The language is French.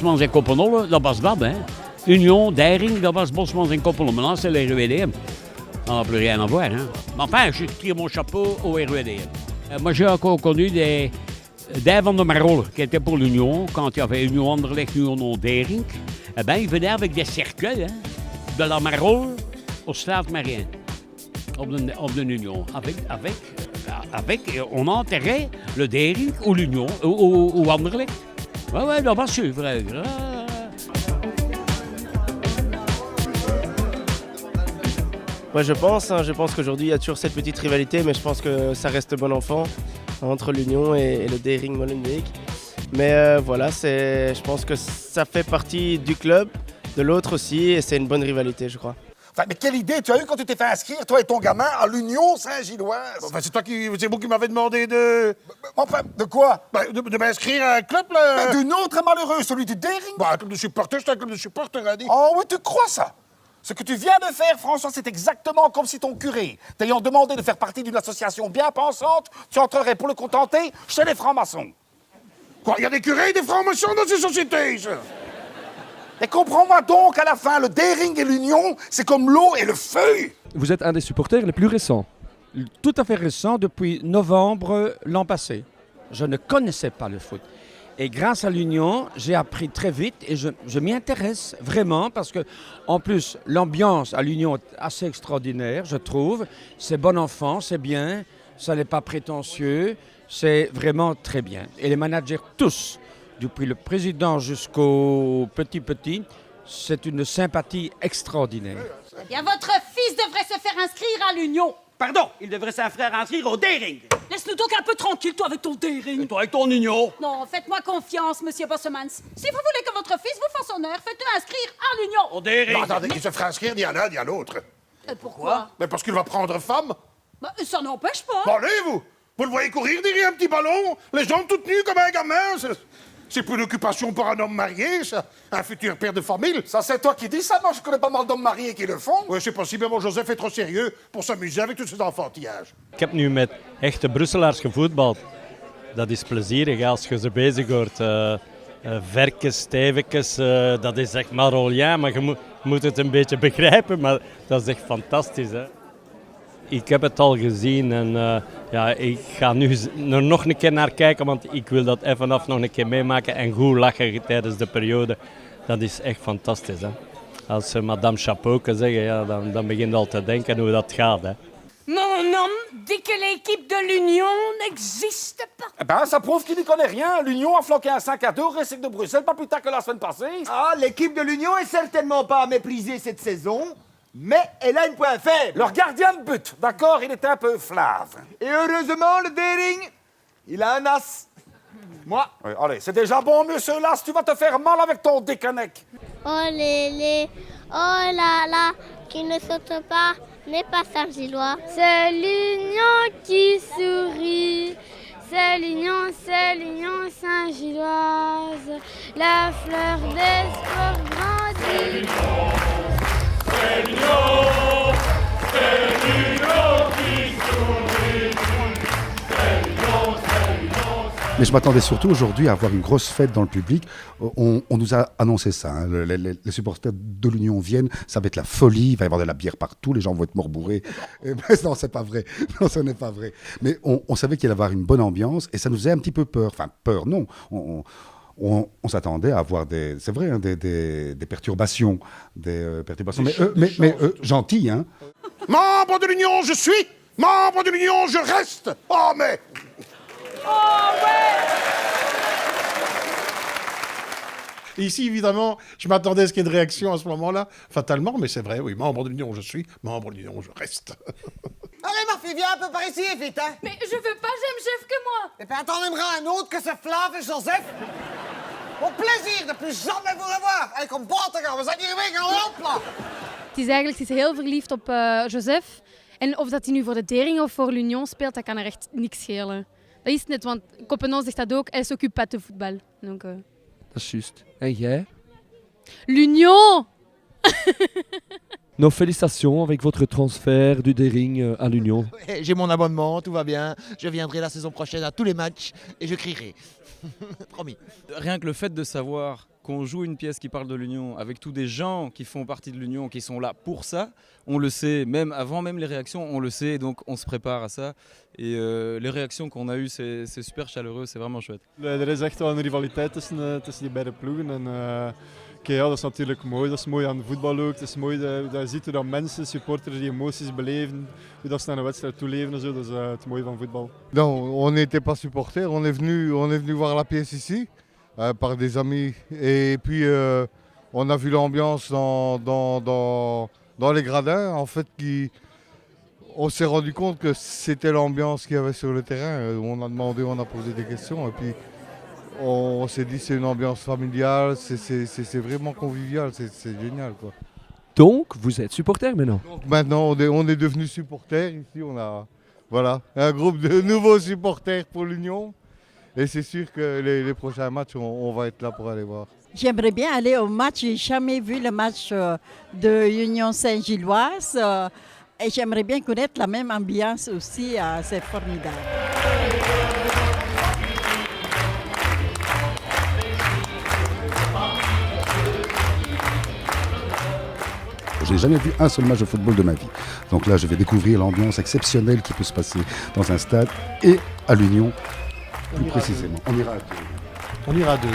Bosmans en Koppenolle, dat was dat, hè. Union, Dering, dat was Bosmans en Koppenolle. Maintenant, c'est le REWDM. On n'a plus rien à voir, hein. Mais enfin, je tire mon chapeau au REWDM. Moi, j'ai encore connu des Van der Marole, qui était pour l'Union, quand il y avait Union Anderlecht, Union Dering. Eh bien, ils venaient avec des cercueils, hein, de la Marole au Stade Marien, op de Union. Avec, on enterrait le Dering ou l'Union, ou Anderlecht. Ouais, dat was super. Moi je pense qu'aujourd'hui il y a toujours cette petite rivalité, mais je pense que ça reste bon enfant entre l'Union et le Dering Molenbeek. Mais voilà, je pense que ça fait partie du club, de l'autre aussi, et c'est une bonne rivalité, je crois. Enfin, mais quelle idée tu as eu quand tu t'es fait inscrire, toi et ton gamin, à l'Union Saint-Gilloise? Enfin, c'est vous qui m'avez demandé de... Enfin, de quoi? De m'inscrire à un club, là. D'une autre malheureux, celui du Dering? Un club de supporters, c'est un club de supporters, a dit. Oh oui, tu crois ça? Ce que tu viens de faire, François, c'est exactement comme si ton curé, t'ayant demandé de faire partie d'une association bien pensante, tu entrerais pour le contenter chez les francs-maçons. Quoi, il y a des curés et des francs-maçons dans ces sociétés, ça? Et comprends-moi donc, à la fin, le Dering et l'Union, c'est comme l'eau et le feu. Vous êtes un des supporters les plus récents. Tout à fait récent, depuis novembre l'an passé. Je ne connaissais pas le foot. Et grâce à l'Union, j'ai appris très vite et je m'y intéresse vraiment parce que, en plus, l'ambiance à l'Union est assez extraordinaire, je trouve. C'est bon enfant, c'est bien, ça n'est pas prétentieux, c'est vraiment très bien. Et les managers tous, depuis le président jusqu'au petit, c'est une sympathie extraordinaire. Et votre fils devrait se faire inscrire à l'Union. Pardon, il devrait s'inscrire au Dering. Laisse-nous donc un peu tranquille, toi, avec ton Dering. Et toi avec ton Union. Non, faites-moi confiance, monsieur Bossemans. Si vous voulez que votre fils vous fasse honneur, faites-le inscrire à l'Union. Au Dering. Non, attendez, qu'il se fera inscrire ni à l'un ni à l'autre. Pourquoi? Mais parce qu'il va prendre femme. Ça n'empêche pas. Bon, allez, vous le voyez courir derrière un petit ballon, les jambes toutes nues comme un gamin. C'est plus une occupation pour un homme marié, ça. Un futur père de famille. Ça, c'est toi qui dis ça? Moi, je connais pas mal d'hommes mariés qui le font. Oui, c'est possible, mais mon Joseph est trop sérieux pour s'amuser avec tous ces enfantillages. Ik heb nu met echte Brusselaars gevoetbald. Dat is plezierig als je ze bezig hoort. Verkens, stevekes, dat is echt marolien, maar je moet het een beetje begrijpen. Maar dat is echt fantastisch, hè. Ik heb het al gezien en ik ga nu er nog een keer naar kijken, want ik wil dat even nog een keer meemaken en goed lachen tijdens de periode. Dat is echt fantastisch, hè. Als ze Madame Chapeauke zeggen, ja, dan begin je al te denken hoe dat gaat, hè. Mon homme dit que l'équipe de l'Union n'existe pas. Eh ben, ça prouve qu'il n'y connaît rien. L'Union a flanqué un 5-2 au Racing de Bruxelles, pas plus tard que la semaine passée. Ah, l'équipe de l'Union est certainement pas à mépriser cette saison, mais elle a un point faible. Leur gardien de but, d'accord, il était un peu flave. Et heureusement, le Dering, il a un as. Moi. Oui, allez, c'est déjà bon, monsieur Las, tu vas te faire mal avec ton déconnec. Oh lélé, oh là là, qui ne saute pas n'est pas Saint-Gillois. C'est l'Union qui sourit, c'est l'Union Saint-Gilloise, la fleur d'espoir grandit. C'est l'Union qui sourit, c'est l'Union. Mais je m'attendais surtout aujourd'hui à avoir une grosse fête dans le public. On nous a annoncé ça, hein. Les supporters de l'Union viennent, ça va être la folie, il va y avoir de la bière partout, les gens vont être morts bourrés. Non, c'est pas vrai. Non, ce n'est pas vrai. Mais on savait qu'il allait y avoir une bonne ambiance et ça nous faisait un petit peu peur. Enfin, peur, non. On s'attendait à avoir des perturbations. Mais gentilles, hein. Membre de l'Union, je suis. Membre de l'Union, je reste. Oh, mais... Oh ouais! Ici, évidemment, je m'attendais à ce qu'il y ait de réaction à ce moment-là, fatalement, mais c'est vrai, oui, membre de l'Union, je suis, membre de l'Union, je reste. Allez, Murphy, viens un peu par ici, vite, hein. Mais je veux pas, j'aime chef que moi. Et puis, t'en aimeras un autre que ce Flav et Joseph. Au plaisir de plus jamais vous revoir. Hey, kom buiten gaan, we zijn hier weer gaan lopen. Het is eigenlijk, ze is heel verliefd op Joseph. En of dat hij nu voor de Dering of voor l'Union speelt, dat kan er echt niks schelen. Dat is net, want Kopenhagen zegt dat ook, hij s'occupe pas de voetbal. Donc, Dat is juist. En jij? L'Union! Nos félicitations avec votre transfert du Dering à l'Union. J'ai mon abonnement, tout va bien. Je viendrai la saison prochaine à tous les matchs et je crierai. Promis. Rien que le fait de savoir qu'on joue une pièce qui parle de l'Union, avec tous des gens qui font partie de l'Union, qui sont là pour ça, on le sait, même avant même les réactions, on le sait, donc on se prépare à ça. Et les réactions qu'on a eues, c'est super chaleureux, c'est vraiment chouette. Er is echt wel een rivaliteit tussen die beide ploegen. En, ja, dat is natuurlijk mooi. Dat is mooi aan voetbal ook. Het is mooi dat je ziet hoe dat mensen, supporters, die emoties beleven, hoe dat ze naar een wedstrijd toeleven en zo. Dat is het mooie van voetbal. Non, on n'était pas supporters, on est venu voir la pièce ici. Par des amis et puis on a vu l'ambiance dans les gradins en fait on s'est rendu compte que c'était l'ambiance qu'il y avait sur le terrain. On a demandé, on a posé des questions et puis on s'est dit c'est une ambiance familiale, c'est vraiment convivial, c'est génial quoi. Donc vous êtes supporter maintenant? Donc maintenant on est devenus supporters ici, on a voilà, un groupe de nouveaux supporters pour l'Union. Et c'est sûr que les prochains matchs, on va être là pour aller voir. J'aimerais bien aller au match. J'ai jamais vu le match de Union Saint-Gilloise. Et j'aimerais bien connaître la même ambiance aussi. C'est formidable. Je n'ai jamais vu un seul match de football de ma vie. Donc là, je vais découvrir l'ambiance exceptionnelle qui peut se passer dans un stade et à l'Union. Plus précisément, on ira à deux. On ira à deux.